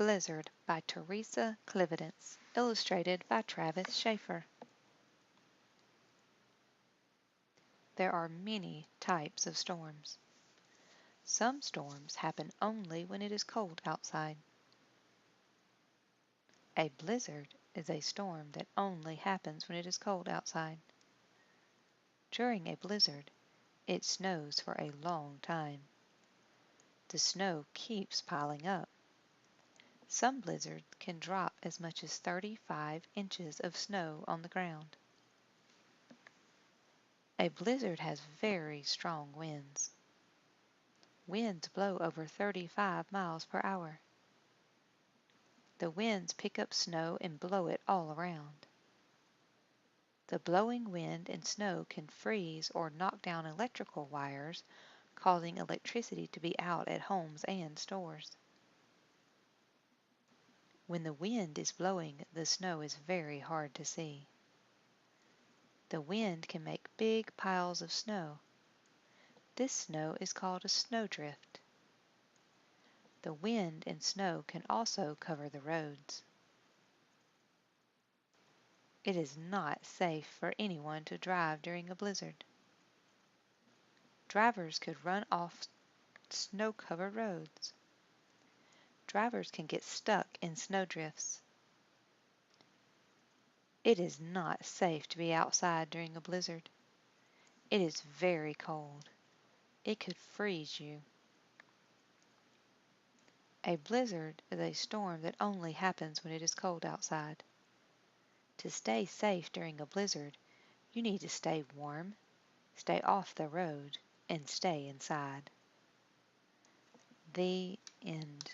Blizzard by Teresa Klividence, illustrated by Travis Schaefer. There are many types of storms. Some storms happen only when it is cold outside. A blizzard is a storm that only happens when it is cold outside. During a blizzard, it snows for a long time. The snow keeps piling up. Some blizzards can drop as much as 35 inches of snow on the ground. A blizzard has very strong winds. Winds blow over 35 miles per hour. The winds pick up snow and blow it all around. The blowing wind and snow can freeze or knock down electrical wires, causing electricity to be out at homes and stores. When the wind is blowing, the snow is very hard to see. The wind can make big piles of snow. This snow is called a snowdrift. The wind and snow can also cover the roads. It is not safe for anyone to drive during a blizzard. Drivers could run off snow-covered roads. Drivers can get stuck in snowdrifts. It is not safe to be outside during a blizzard. It is very cold. It could freeze you. A blizzard is a storm that only happens when it is cold outside. To stay safe during a blizzard, you need to stay warm, stay off the road, and stay inside. The end.